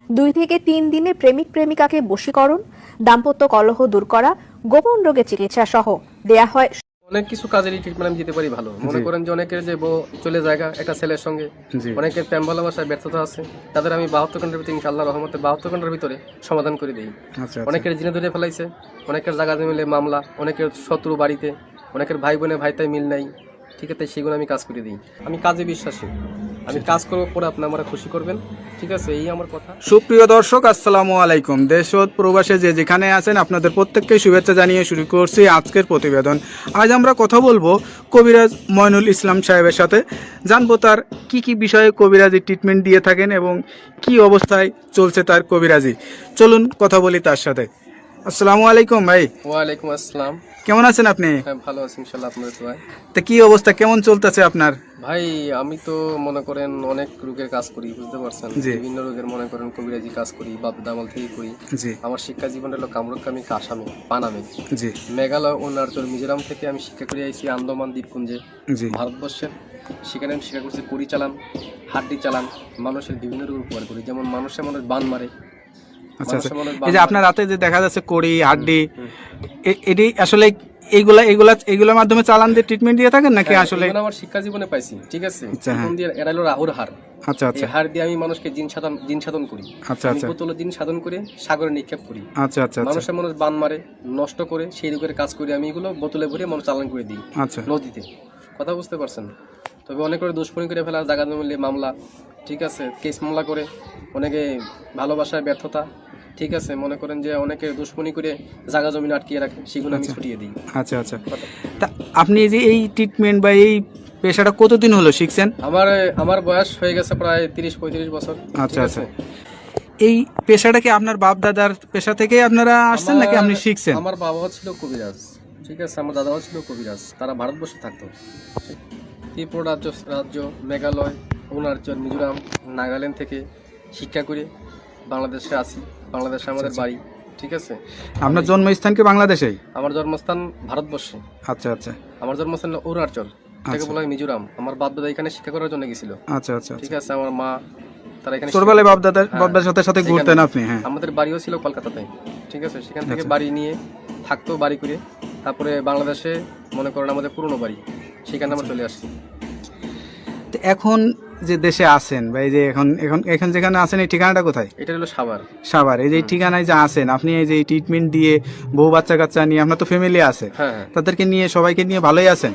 2 থেকে 3 দিনে প্রেমিক প্রেমিকাকে বশীকরণ, দাম্পত্য কলহ দূর করা, গোপন রোগের চিকিৎসা সহ দেয়া হয়। অনেক কিছু কাজেরই ট্রিটমেন্ট আমি দিতে পারি ভালো। মনে করেন যে অনেকের যে বউ চলে জায়গা একটা ছেলের সঙ্গে, অনেকের প্রেম ভালোবাসায় ব্যর্থতা আছে, তাদের আমি 72 ঘন্টার ভিতরে ইনশাআল্লাহ রহমতে 72 ঘন্টার ভিতরে সমাধান করে দিই। অনেকের জিনে ধরে ফেলাইছে, অনেকের জায়গা মিলে মামলা, অনেকের শত্রু বাড়িতে, অনেকের ভাই বোনে ভাইতাই মিল নাই, ঠিক আছে, সেগুলো আমি কাজ করে দিই। আমি কাজে বিশ্বাসী, আমি কাজ করবো পরে আপনি আমরা খুশি করবেন, ঠিক আছে, এই আমার কথা। সুপ্রিয় দর্শক, আসসালামু আলাইকুম। দেশ ও প্রবাসে যে যেখানে আছেন আপনাদের প্রত্যেককে শুভেচ্ছা জানিয়ে শুরু করছি আজকের প্রতিবেদন। আজ আমরা কথা বলবো কবিরাজ ময়নুল ইসলাম সাহেবের সাথে। জানবো তার কি বিষয়ে কবিরাজি ট্রিটমেন্ট দিয়ে থাকেন এবং কি অবস্থায় চলছে তার কবিরাজি। চলুন কথা বলি তার সাথে। আসসালামু আলাইকুম ভাই। ওয়ালাইকুম আসসালাম। কেমন আছেন আপনি? হ্যাঁ, ভালো আছি ইনশাআল্লাহ, আপনাদের দোয়ায়। তা কি অবস্থা, কেমন চলতেছে আপনার? ভাই আমি তো মনে করেন অনেক রোগের কাজ করি, বুঝতে পারছেন, বিভিন্ন রোগের মনে করেন কবিরাজি কাজ করি, বাপ দামাল থেকে করি। আমার শিক্ষা জীবন হলো কামরুকামি, কাসামি, পানামে, মেঘালয়, অরুণাচল, মিজোরাম থেকে আমি শিক্ষা করে আইছি আন্দামান দ্বীপপুঞ্জে, ভারতবর্ষের। সেখানে আমি শিক্ষা করছি কড়ি চালান, হাড্ডি চালান, মানুষের বিভিন্ন রোগ উপকার করি, যেমন মানুষের মানুষ বান মারে। এই যে আপনার রাতে যে দেখা যাচ্ছে কড়ি হাড্ডি, এটি আসলে এইগুলোর মাধ্যমে চালান দিয়ে ট্রিটমেন্ট দিয়ে থাকেন নাকি? আসলে আমার শিক্ষা জীবনে পাইছি, ঠিক আছে। এরা হলো রাহুর হার। আচ্ছা আচ্ছা। এই হার দিয়ে আমি মানুষকে জিন সাধন করি। আচ্ছা আচ্ছা। বোতলে জিন সাধন করে সাগরে নিক্ষেপ করি। আচ্ছা আচ্ছা। মানুষের মানুষ বান মারে, নষ্ট করে, সেই রোগের কাজ করি আমি। এগুলো বোতলে ভরে মানুষ চালান করে দিই নদীতে। কথা বুঝতে পারছেন? তবে অনেক করে দুষ্কর্মী করে ফেলা, জায়গা জমিলে মামলা, ঠিক আছে, কেস মামলা করে, অনেকে ভালোবাসায় ব্যর্থতা, ঠিক আছে, মনে করেন যে অনেকে দুশ্মনী করে জায়গা জমি আটকিয়ে রাখে, সেগুলো আমি ছুটিয়ে দিই। আচ্ছা আচ্ছা। তা আপনি যে এই ট্রিটমেন্ট বা এই পেশাটা কতদিন হলো শিখছেন? আমার বয়স হয়ে গেছে প্রায় 30-35 বছর। আচ্ছা আচ্ছা। এই পেশাটা কি আপনার বাপ দাদার পেশা থেকে আপনারা আসছেন নাকি আপনি শিখছেন? আমার বাবাও ছিল কবিরাজ, ঠিক আছে, আমার দাদাও ছিল কবিরাজ। তারা ভারতবর্ষে থাকতো, ত্রিপুরা রাজ্য, মেঘালয়, অরুণাচল, মিজোরাম, নাগাল্যান্ড থেকে শিক্ষা করে বাংলাদেশে আসি। বাংলাদেশে আমাদের বাড়ি, ঠিক আছে। আপনার জন্মস্থান কি বাংলাদেশেই? আমার জন্মস্থান ভারতবর্ষে। আচ্ছা আচ্ছা। আমার জন্মস্থান অরুণাচল, এটাকে বলা হয় মিজোরাম। আমার বাপ দাদা এখানে শিক্ষা করার জন্য গেছিল। আচ্ছা আচ্ছা, ঠিক আছে। আমার মা, তারা এখানে ছোটবেলায় বাপ দাদার সাথে ঘুরতেন আপনি? হ্যাঁ। আমাদের বাড়িও ছিল কলকাতাতে, ঠিক আছে। সেখান থেকে বাড়ি নিয়ে থাকতো, বাড়ি করে তারপরে বাংলাদেশে মনে করেন আমাদের পুরনো বাড়ি, সেখানে আমরা চলে আসছি। এখন যে দেশে আছেন বা এই যে এখন যেখানে আছেন, এই ঠিকানাটা কোথায়? এটা হলো সাভার। সাভার। এই যে ঠিকানায় যে আছেন আপনি, এই যে ট্রিটমেন্ট দিয়ে বউ বাচ্চা কাচ্চা নিয়ে, আপনার তো ফ্যামিলি আছে, তাদেরকে নিয়ে, সবাইকে নিয়ে ভালোই আছেন?